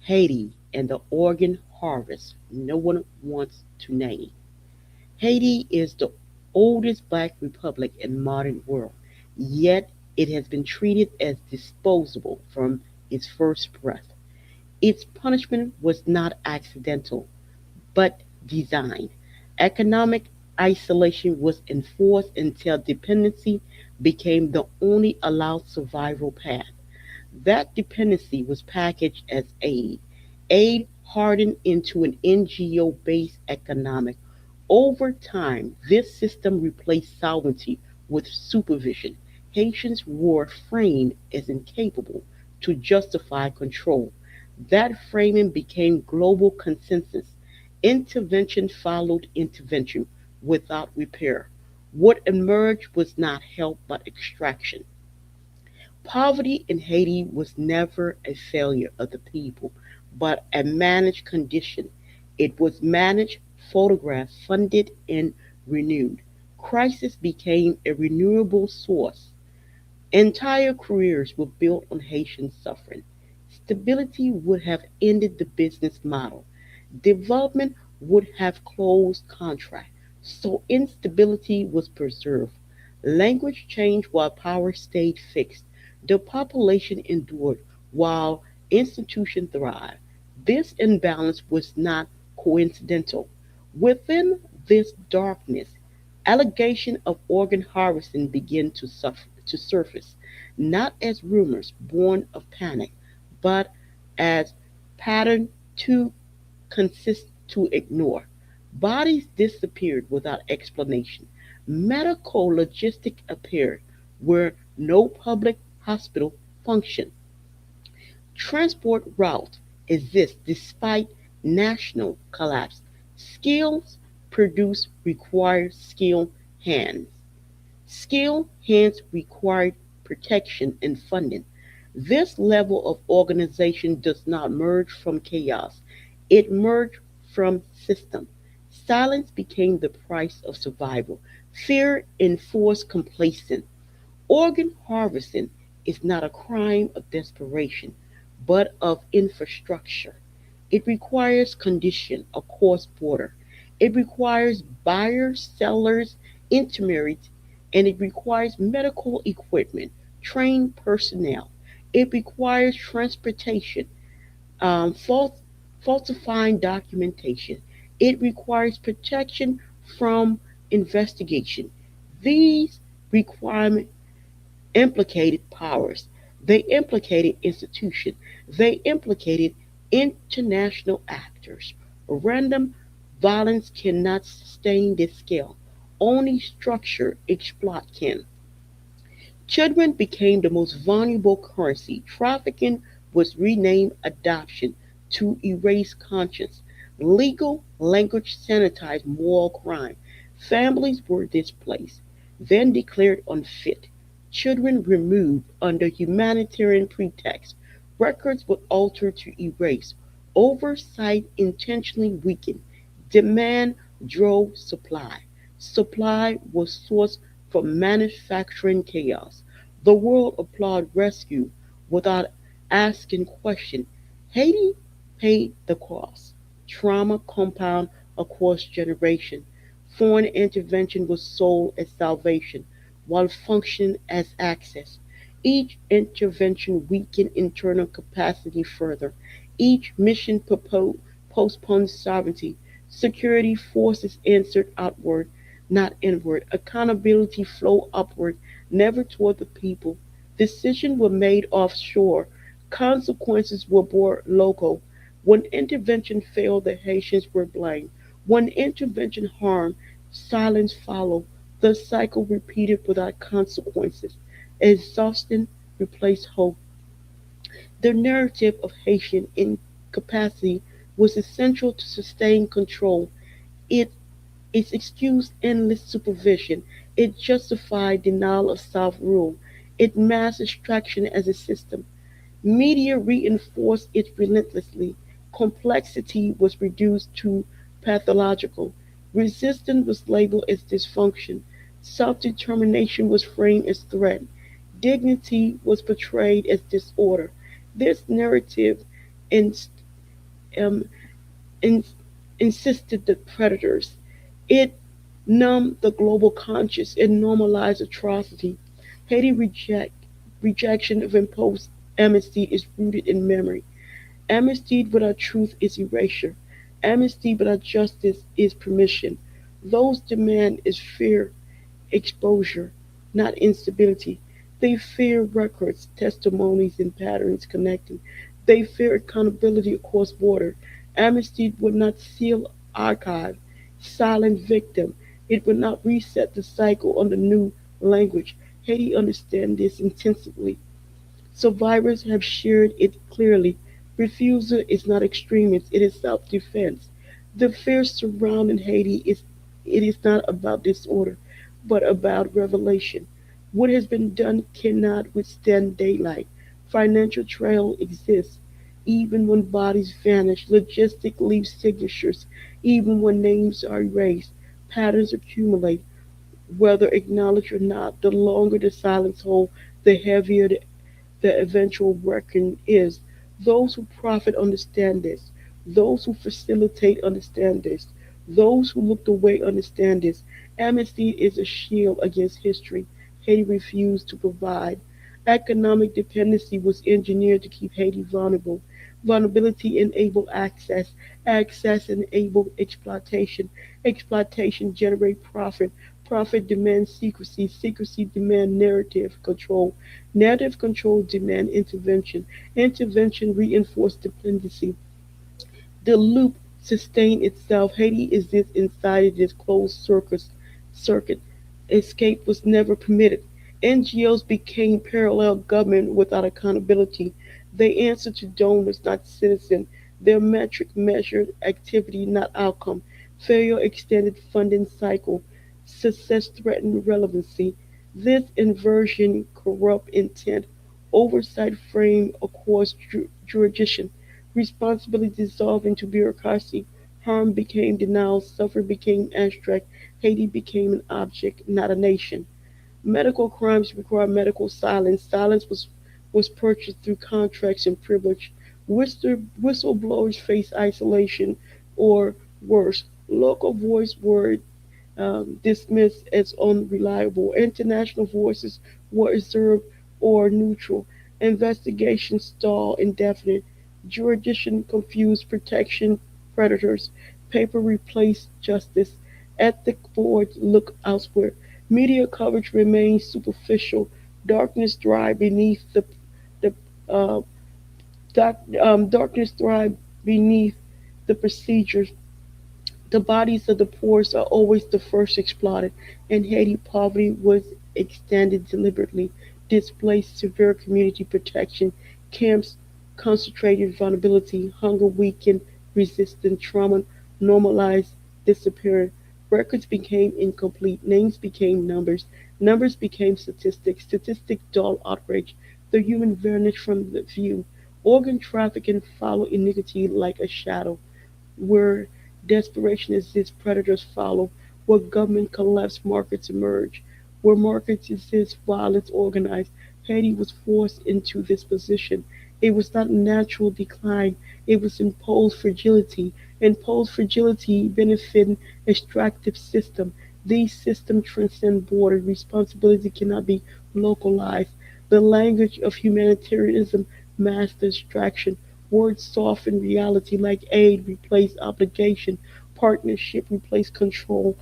Haiti and the organ harvest no one wants to name. Haiti is the oldest black republic in modern world, yet it has been treated as disposable from its first breath. Its punishment was not accidental, but designed. Economic isolation was enforced until dependency became the only allowed survival path. That dependency was packaged as aid. Aid hardened into an NGO based economic. Over time, this system replaced sovereignty with supervision. Haitians were framed as incapable to justify control. That framing became global consensus. Intervention followed intervention without repair. What emerged was not help but extraction. Poverty in Haiti was never a failure of the people, but a managed condition. It was managed, photographed, funded, and renewed. Crisis became a renewable source. Entire careers were built on Haitian suffering. Stability would have ended the business model. Development would have closed contract. So instability was preserved. Language changed while power stayed fixed. The population endured while institutions thrived. This imbalance was not coincidental. Within this darkness, allegations of organ harvesting began to surface, not as rumors born of panic, but as pattern too consist to ignore. Bodies disappeared without explanation. Medical logistics appeared where no public hospital functioned. Transport routes exist despite national collapse. Skills produced require skilled hands. Skilled hands required protection and funding. This level of organization does not merge from chaos, it merged from system. Silence became the price of survival. Fear enforced complacence. Organ harvesting is not a crime of desperation, but of infrastructure. It requires condition across border. It requires buyers, sellers, intermediaries, and it requires medical equipment, trained personnel. It requires transportation, false, falsifying documentation. It requires protection from investigation. These requirements implicated powers. They implicated institutions. They implicated international actors. Random violence cannot sustain this scale. Only structure exploit can. Children became the most vulnerable currency. Trafficking was renamed adoption to erase conscience. Legal language sanitized moral crime. Families were displaced, then declared unfit. Children removed under humanitarian pretext. Records were altered to erase. Oversight intentionally weakened. Demand drove supply. Supply was sourced from manufacturing chaos. The world applauded rescue without asking questions. Haiti paid the cost. Trauma compound across generations. Foreign intervention was sold as salvation while functioning as access. Each intervention weakened internal capacity further. Each mission postponed sovereignty. Security forces answered outward, not inward. Accountability flowed upward, never toward the people. Decisions were made offshore. Consequences were brought local. When intervention failed, the Haitians were blamed. When intervention harmed, silence followed. The cycle repeated without consequences. Exhaustion replaced hope. The narrative of Haitian incapacity was essential to sustain control. It excused endless supervision. It justified denial of self rule. It masked extraction as a system. Media reinforced it relentlessly. Complexity was reduced to pathological. Resistance was labeled as dysfunction. Self determination was framed as threat. Dignity was portrayed as disorder. This narrative um, in, insisted the predators. It numbed the global conscience and normalized atrocity. Haiti rejection of imposed amnesty is rooted in memory. Amnesty without truth is erasure. Amnesty without justice is permission. Those demand is fear exposure, not instability. They fear records, testimonies, and patterns connecting. They fear accountability across border. Amnesty would not seal archive, silent victim. It would not reset the cycle under new language. Haiti understands this intensively. Survivors have shared it clearly. Refusal is not extremism, it is self defense. The fear surrounding Haiti is it is not about disorder, but about revelation. What has been done cannot withstand daylight. Financial trail exists. Even when bodies vanish, logistics leave signatures. Even when names are erased, patterns accumulate. Whether acknowledged or not, the longer the silence holds, the heavier the eventual reckoning is. Those who profit understand this. Those who facilitate understand this. Those who looked away understand this. Amnesty is a shield against history. Haiti refused to provide. Economic dependency was engineered to keep Haiti vulnerable. Vulnerability enabled access. Access enabled exploitation. Exploitation generates profit. Profit demands secrecy. Secrecy demands narrative control. Narrative control demands intervention. Intervention reinforces dependency. The loop sustained itself. Haiti is this inside this closed circuit. Escape was never permitted. NGOs became parallel government without accountability. They answered to donors, not citizens. Their metric measured activity, not outcome. Failure extended funding cycle. Success threatened relevancy. This inversion corrupt intent. Oversight frame across jurisdiction. Responsibility dissolved into bureaucracy. Harm became denial. Suffering became abstract. Haiti became an object, not a nation. Medical crimes require medical silence. Silence was purchased through contracts and privilege. Whistleblowers face isolation or worse. Local voice were dismissed as unreliable. International voices were reserved or neutral. Investigations stalled indefinite. Jurisdiction confused protection predators. Paper replaced justice. Ethic boards look elsewhere. Media coverage remains superficial. Darkness thrive beneath the darkness thrive beneath the procedures. The bodies of the poor are always the first exploited. In Haiti, poverty was extended deliberately, displaced severe community protection, camps concentrated vulnerability, hunger weakened, resistance, trauma normalized, disappeared. Records became incomplete, names became numbers, numbers became statistics, statistics dull outrage, the human vanished from the view. Organ trafficking followed iniquity like a shadow where desperation exists, predators follow. Where government collapse, markets emerge. Where markets exist, violence organized. Haiti was forced into this position. It was not natural decline, it was imposed fragility. Imposed fragility benefiting extractive system. These systems transcend borders. Responsibility cannot be localized. The language of humanitarianism masters distraction. Words soften reality like aid replace obligation, partnership replace control,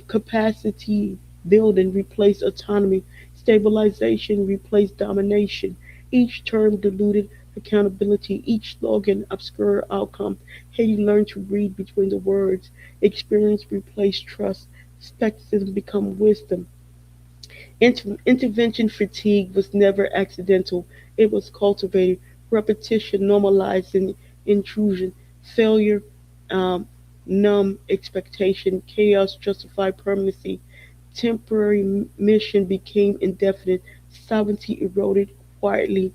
capacity building replace autonomy, stabilization replace domination. Each term diluted accountability, each slogan obscure outcome. Haiti learned to read between the words. Experience replace trust. Skepticism become wisdom. Intervention fatigue was never accidental, it was cultivated. Repetition normalizing intrusion, failure numb expectation, chaos justified permanency, temporary mission became indefinite, sovereignty eroded quietly,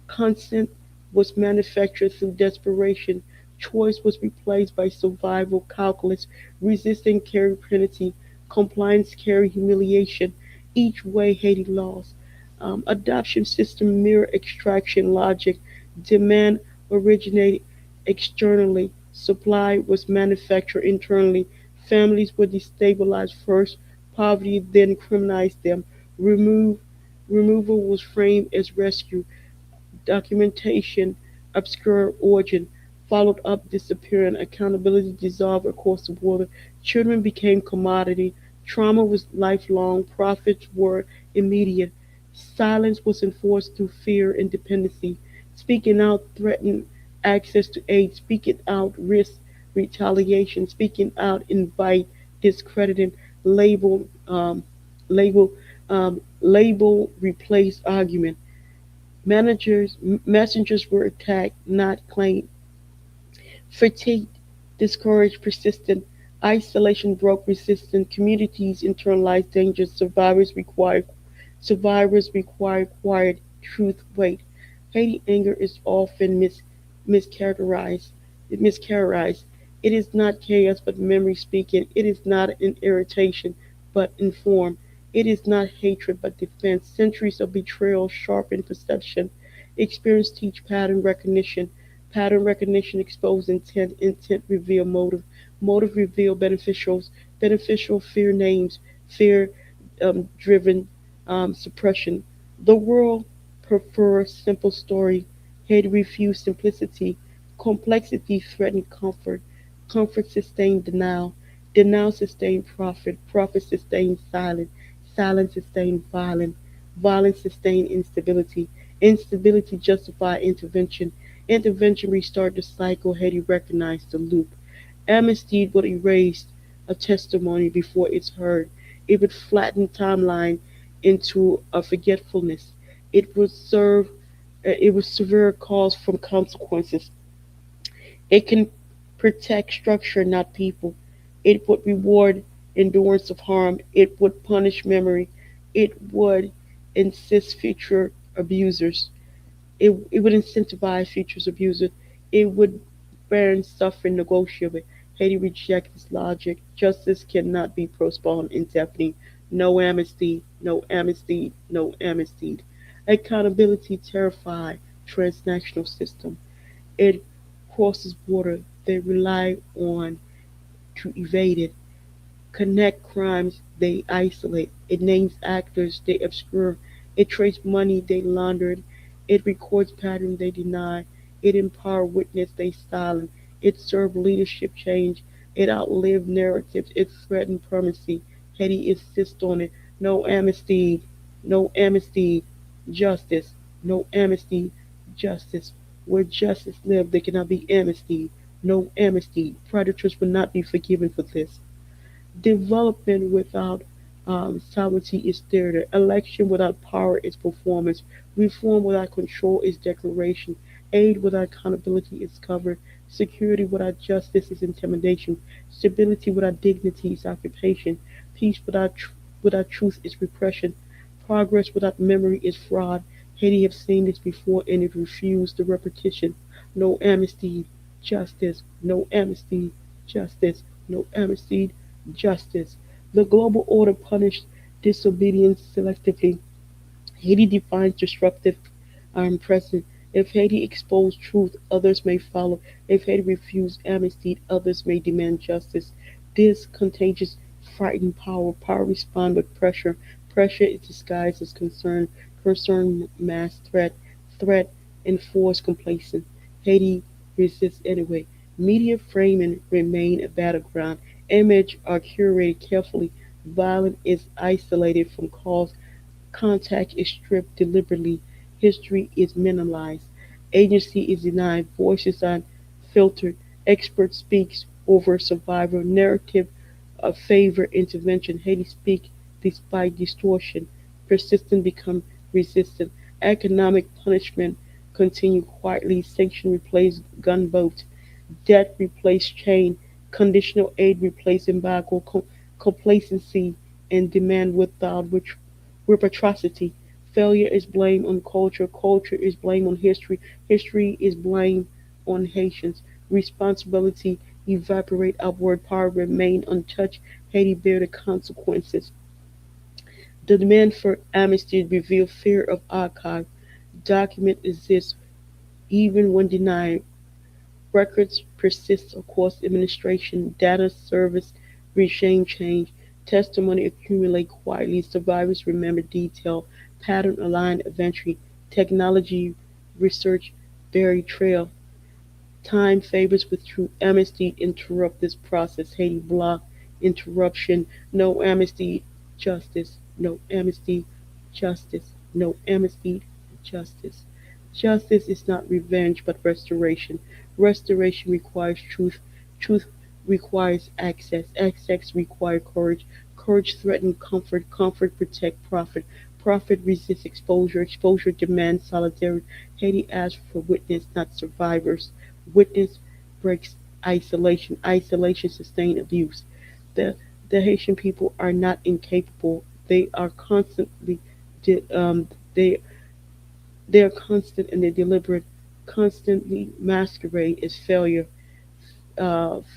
consent was manufactured through desperation, choice was replaced by survival calculus, resistance carried penalty, compliance carried humiliation. Each way Haiti lost. Adoption system mirror extraction logic, demand originated externally, supply was manufactured internally. Families were destabilized first, poverty then criminalized them. Remove, removal was framed as rescue. Documentation, obscure origin, followed up disappearance, accountability dissolved across the border, children became commodity, trauma was lifelong, profits were immediate, silence was enforced through fear and dependency, speaking out threatened access to aid, speaking out risk retaliation, speaking out invite discrediting, label, label, label replace argument. Messengers were attacked, not claimed. Fatigued, discouraged, persistent. Isolation broke resistance. Communities internalized dangers. Survivors required quiet. Truth wait. Haiti anger is often mischaracterized. Mischaracterized. It is not chaos, but memory speaking. It is not an irritation, but informed. It is not hatred, but defense. Centuries of betrayal sharpen perception. Experience teach pattern recognition. Pattern recognition expose intent. Intent reveal motive. Motive reveal beneficials. Beneficial fear names. Fear driven suppression. The world prefers simple story. Hate refused simplicity. Complexity threatened comfort. Comfort sustained denial. Denial sustained profit. Profit sustained silence. Silence sustained violence. Violence sustained instability. Instability justified intervention. Intervention restored the cycle. Haiti recognized the loop. Amnesty would erase a testimony before it's heard. It would flatten timeline into a forgetfulness. It would serve. It would severe cause from consequences. It can protect structure, not people. It would reward endurance of harm. It would punish memory. It would insist future abusers. It would incentivize future abusers. It would burn suffering negotiable. Haiti rejects this logic. Justice cannot be postponed indefinitely. No amnesty, no amnesty, no amnesty. Accountability terrified transnational system. It crosses border. They rely on to evade it. Connect crimes, they isolate. It names actors, they obscure. It traces money, they launder. It records patterns, they deny. It empowers witness, they silence. It serves leadership change. It outlived narratives. It threatened permanency. Haiti insists on it. No amnesty, no amnesty, justice. No amnesty, justice. Where justice lives, there cannot be amnesty. No amnesty. Predators will not be forgiven for this. Development without sovereignty is theater. Election without power is performance. Reform without control is declaration. Aid without accountability is cover. Security without justice is intimidation. Stability without dignity is occupation. Peace without truth is repression. Progress without memory is fraud. Haiti have seen this before and it refused the repetition. No amnesty, justice. No amnesty, justice. No amnesty, justice. The global order punished disobedience selectively. Haiti defines disruptive presence. If Haiti exposes truth, others may follow. If Haiti refuses amnesty, others may demand justice. This contagious, frightened power. Power responds with pressure. Pressure is disguised as concern. Concern mass threat. Threat enforced complacent. Haiti resists anyway. Media framing remain a battleground. Images are curated carefully. Violence is isolated from cause. Contact is stripped deliberately. History is minimalized. Agency is denied. Voices are filtered. Expert speaks over survivor. Narrative of favor intervention. Haiti speak despite distortion. Persistent become resistant. Economic punishment continue quietly. Sanction replace gunboat. Debt replace chain. Conditional aid replace embargo. Complacency and demand without which with atrocity. Failure is blamed on culture. Culture is blamed on history. History is blamed on Haitians. Responsibility evaporate upward. Power remain untouched. Haiti bear the consequences. The demand for amnesty reveals fear of archive. Document exists even when denied. Records persist across administration, data service, regime change, testimony accumulate quietly, survivors remember detail, pattern align eventually, technology research buried trail, time favors with truth. Amnesty interrupt this process. Haiti block interruption. No amnesty, justice. No amnesty, justice. No amnesty, justice. Justice is not revenge but restoration. Restoration requires truth. Truth requires access. Access requires courage. Courage threatens comfort. Comfort protect profit. Profit resists exposure. Exposure demands solidarity. Haiti asks for witness, not survivors. Witness breaks isolation. Isolation sustains abuse. The, the Haitian people are not incapable. They are constantly, they they are constant and they deliberate, constantly masquerade as failure.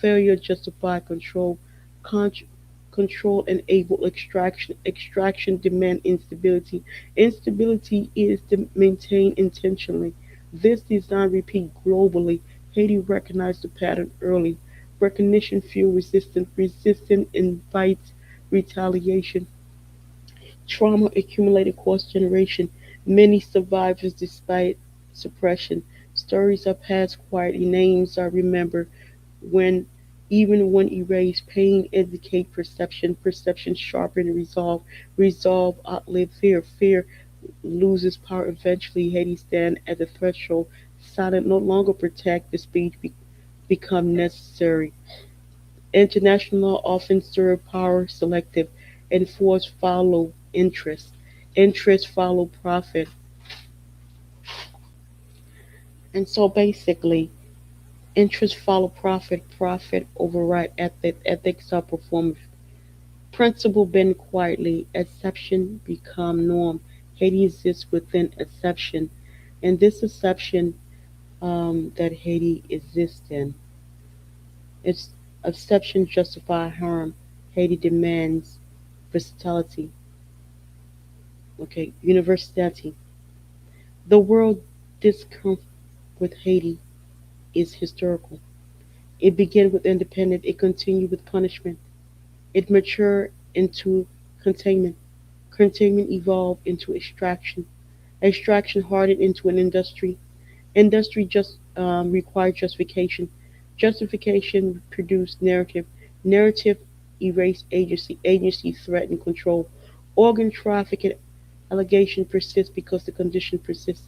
Failure justify control. Con- Control enable extraction. Extraction demand instability. Instability is maintained intentionally. This design repeat globally. Haiti recognized the pattern early. Recognition fuel resistance. Resistance invites retaliation. Trauma accumulated across generation. Many survivors despite suppression. Stories are passed quietly. Names are remembered when even when erased. Pain educate perception. Perception sharpen resolve. Resolve outlive fear. Fear loses power eventually. Haiti stand at the threshold. Silent no longer protect. The speech become necessary. International law often serve power selective. Enforce follow interest. Interest follow profit. And so basically, interest follow profit. Profit override ethic. Ethics are performance. Principle bend quietly. Exception become norm. Haiti exists within exception. And this exception that Haiti exists in, its exception justify harm. Haiti demands versatility. Okay, universality. The world discomfort with Haiti is historical. It began with independence, it continued with punishment. It matured into containment. Containment evolved into extraction. Extraction hardened into an industry. Industry just required justification. Justification produced narrative. Narrative erased agency. Agency threatened control. Organ trafficking allegation persists because the condition persists.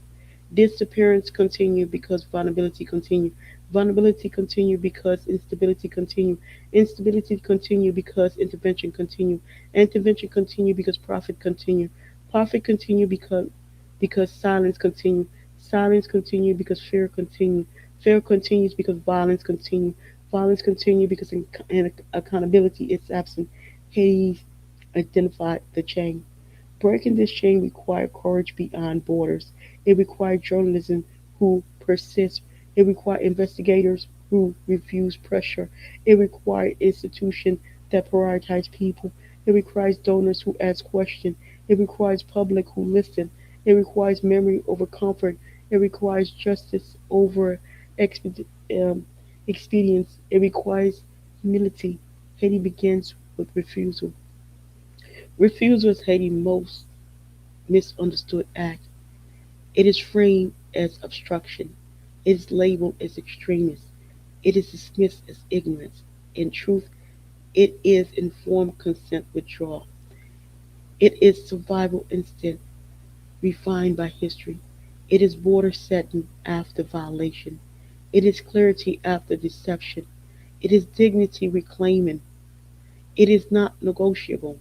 Disappearance continue because vulnerability continue. Vulnerability continue because instability continue. Instability continue because intervention continue. Intervention continue because profit continue. Profit continue because silence continue. Silence continue because fear continue. Fear continues because violence continue. Violence continue because accountability is absent. Haiti identified the chain. Breaking this chain required courage beyond borders. It required journalism who persist. It required investigators who refuse pressure. It required institutions that prioritize people. It requires donors who ask questions. It requires public who listen. It requires memory over comfort. It requires justice over expedi- um, expedience. It requires humility. Haiti begins with refusal. Refusal is Haiti's most misunderstood act. It is framed as obstruction. It is labeled as extremist. It is dismissed as ignorance. In truth, it is informed consent withdrawal. It is survival instinct refined by history. It is border setting after violation. It is clarity after deception. It is dignity reclaiming. It is not negotiable.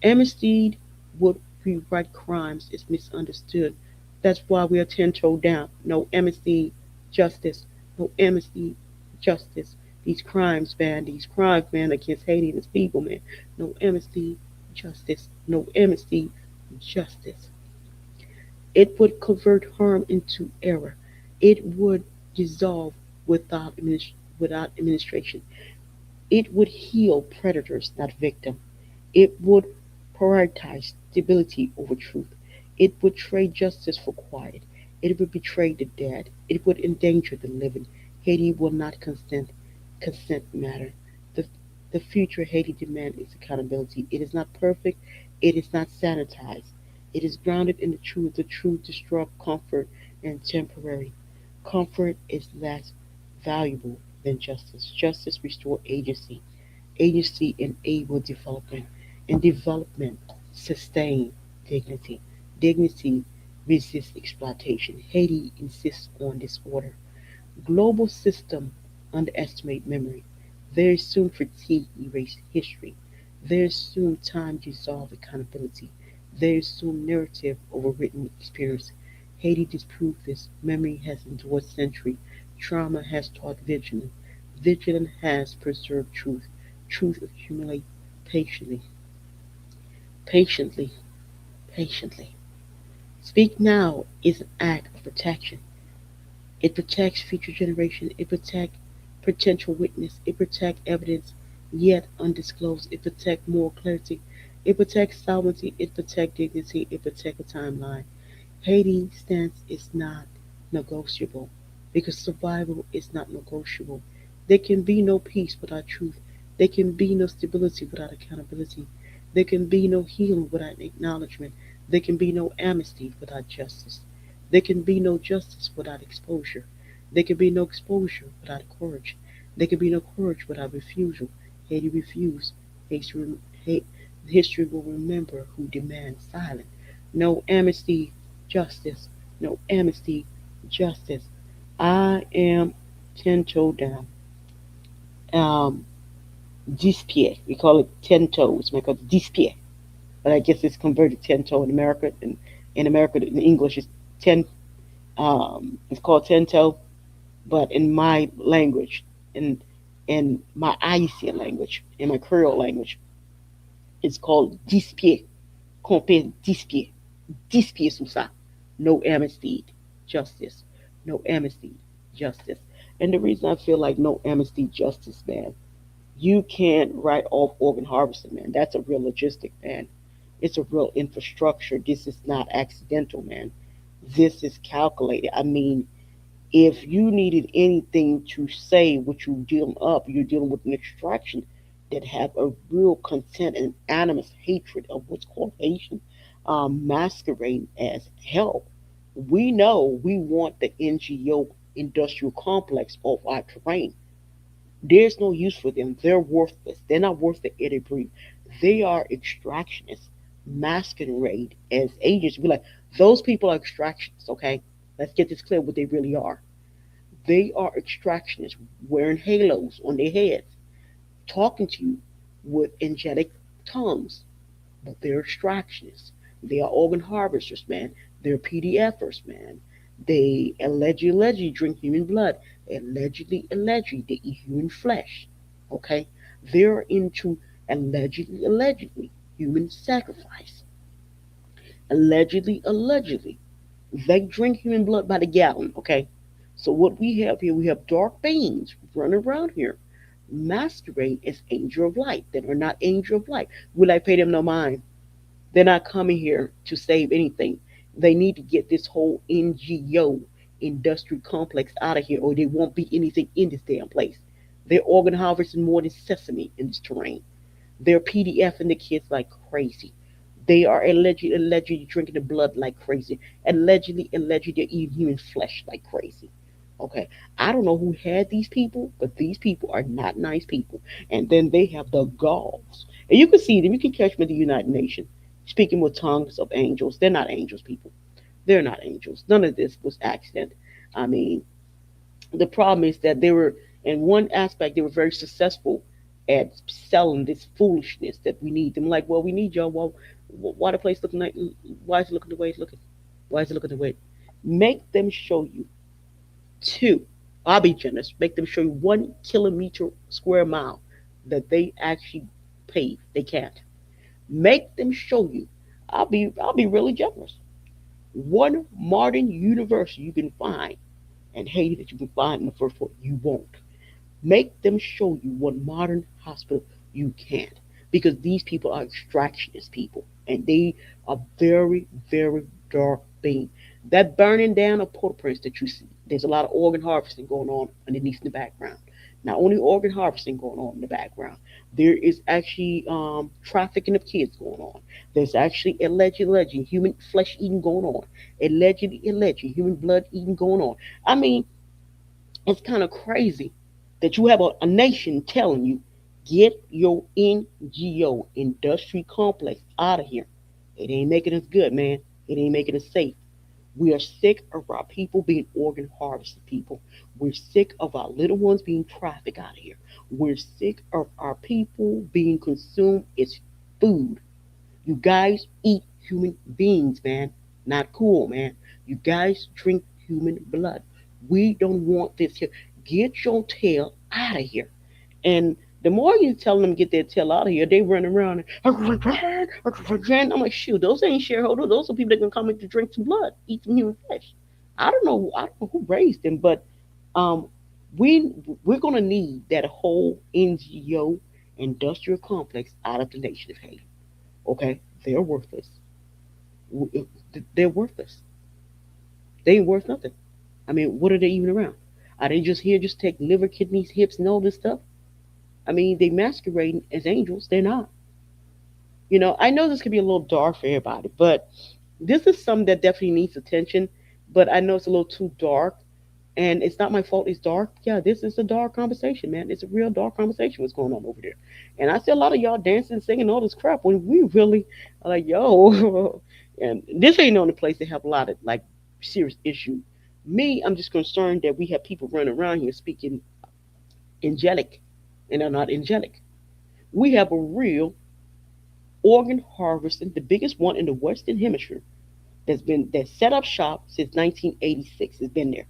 Amnesty would rewrite crimes is misunderstood. That's why we are 10-toe down. No amnesty, justice. No amnesty, justice. These crimes, man. These crimes, man, against Haiti and its people, man. No amnesty, justice. No amnesty, justice. It would convert harm into error. It would dissolve without administration. It would heal predators, not victims. It would prioritize stability over truth. It would trade justice for quiet. It would betray the dead. It would endanger the living. Haiti will not consent. Consent matter. The, the future Haiti demand is accountability. It is not perfect. It is not sanitized. It is grounded in the truth. The truth disrupts comfort and temporary. Comfort is less valuable than justice. Justice restores agency. Agency enables development. And development sustain dignity. Dignity resists exploitation. Haiti insists on disorder. Global system underestimate memory. They assume fatigue erase history. They assume time dissolve accountability. They assume narrative overwritten experience. Haiti disproved this. Memory has endured century. Trauma has taught vigilance. Vigilance has preserved truth. Truth accumulates patiently. Patiently. Patiently. Speak now is an act of protection. It protects future generations. It protects potential witness. It protects evidence yet undisclosed. It protects moral clarity. It protects sovereignty. It protects dignity. It protects a timeline. Haiti's stance is not negotiable because survival is not negotiable. There can be no peace without truth. There can be no stability without accountability. There can be no healing without acknowledgement. There can be no amnesty without justice. There can be no justice without exposure. There can be no exposure without courage. There can be no courage without refusal. Haiti refused. History will remember who demands silence. No amnesty, justice. No amnesty, justice. I am 10 toe down. Um, Dispier. We call it 10 toes because dispier. But I guess it's converted 10 toe in America. In America, in English, it's 10. It's called 10 toe. But in my language, in my Haitian language, in my Creole language, it's called dispier. Compare dispier. Dispier sous ça. No amnesty, justice. No amnesty, justice. And the reason I feel like no amnesty, justice, man, you can't write off organ harvesting, man. That's a real logistic, man. It's a real infrastructure. This is not accidental, man. This is calculated. I mean, if you needed anything to say what you dealing up, you're dealing with an extraction that have a real content and animus hatred of what's called Haitian, masquerading as help. We know we want the NGO industrial complex off our terrain. There's no use for them. They're worthless. They're not worth the air they breathe. They are extractionists, masquerade as agents. Be like, those people are extractionists, okay? Let's get this clear what they really are. They are extractionists wearing halos on their heads, talking to you with angelic tongues, but they're extractionists. They are organ harvesters, man. They're PDFers, man. They allegedly drink human blood. Allegedly, they eat human flesh. Okay? They're into allegedly human sacrifice. Allegedly. They drink human blood by the gallon, okay? So what we have here, we have dark beings running around here, masquerade as angel of light that are not angel of light. Will I pay them no mind? They're not coming here to save anything. They need to get this whole NGO industrial complex out of here, or there won't be anything in this damn place. They're organ harvesting more than sesame in this terrain. They're PDFing the kids like crazy. They are allegedly drinking the blood like crazy. Allegedly, they're eating human flesh like crazy. Okay, I don't know who had these people, but these people are not nice people. And then they have the galls, and you can see them. You can catch them at the United Nations speaking with tongues of angels. They're not angels, people. They're not angels. None of this was accident. I mean, the problem is that they were, in one aspect, they were very successful at selling this foolishness that we need them. Like, well, we need y'all. Well, why the place looking like? Why is it looking the way it's looking? Why is it looking the way? Make them show you two. I'll be generous. Make them show you 1 kilometer square mile that they actually pave. They can't. Make them show you. I'll be really generous. One modern university you can find and Haiti that you can find in the first world, you won't. Make them show you one modern hospital you can't. Because these people are extractionist people. And they are very, very dark being. That burning down of Port-au-Prince that you see, There's a lot of organ harvesting going on underneath in the background. Not only organ harvesting going on in the background, there is actually trafficking of kids going on. There's actually alleged human flesh eating going on. Alleged human blood eating going on. I mean, it's kind of crazy that you have a nation telling you, get your NGO industry complex out of here. It ain't making us good, man. It ain't making us safe. We are sick of our people being organ harvested, people. We're sick of our little ones being trafficked out of here. We're sick of our people being consumed as food. You guys eat human beings, man. Not cool, man. You guys drink human blood. We don't want this here. Get your tail out of here. And the more you tell them to get their tail out of here, they run around and I'm like, shoot, those ain't shareholders. Those are people that can come in to drink some blood, eat some human flesh. I don't know who raised them, but um, we we're gonna need that whole NGO industrial complex out of the nation of Haiti. Okay, they're worthless. They're worthless. They ain't worth nothing. I mean, what are they even around? Are they just here just take liver, kidneys, hips, and all this stuff? I mean, they masquerading as angels. They're not. I know this could be a little dark for everybody, but this is something that definitely needs attention. But I know it's a little too dark, and it's not my fault. It's dark. Yeah, this is a dark conversation, man. It's a real dark conversation. What's going on over there? And I see a lot of y'all dancing, singing all this crap when we really are like, yo, and this ain't the only place they have a lot of like serious issues. Me, I'm just concerned that we have people running around here speaking angelic, and they're not angelic. We have a real organ harvesting, the biggest one in the Western Hemisphere, that set up shop since 1986. It's been there.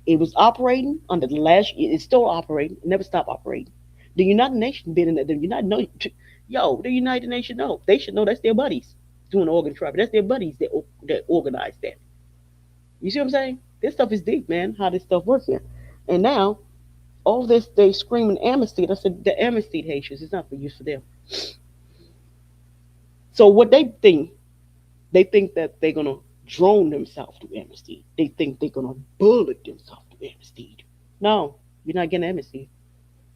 It was operating under the last year. It's still operating. It never stopped operating. The United Nations been in the United Nations. Yo, the United Nations know. They should know that's their buddies doing organ trafficking. That's their buddies that organize that. You see what I'm saying? This stuff is deep, man. How this stuff works here. And now all this they screaming amnesty. I said the amnesty Haitians is not for use for them. So what they think that they're gonna drone themselves to amnesty. They think they're gonna bullet themselves to amnesty. No, you're not getting amnesty.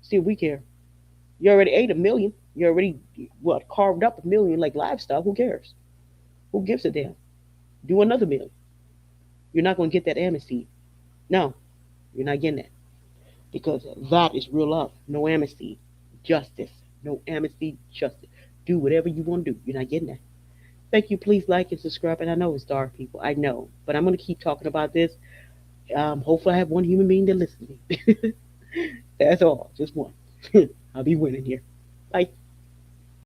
See, we care. You already ate a million. You already carved up a million like livestock. Who cares? Who gives a damn? Do another million. You're not gonna get that amnesty. No, you're not getting that because that is real love. No amnesty, justice. No amnesty, justice. Do whatever you want to do. You're not getting that. Thank you. Please like and subscribe. And I know it's dark, people. I know. But I'm going to keep talking about this. Hopefully, I have one human being that listens to me. That's all. Just one. I'll be winning here. Bye.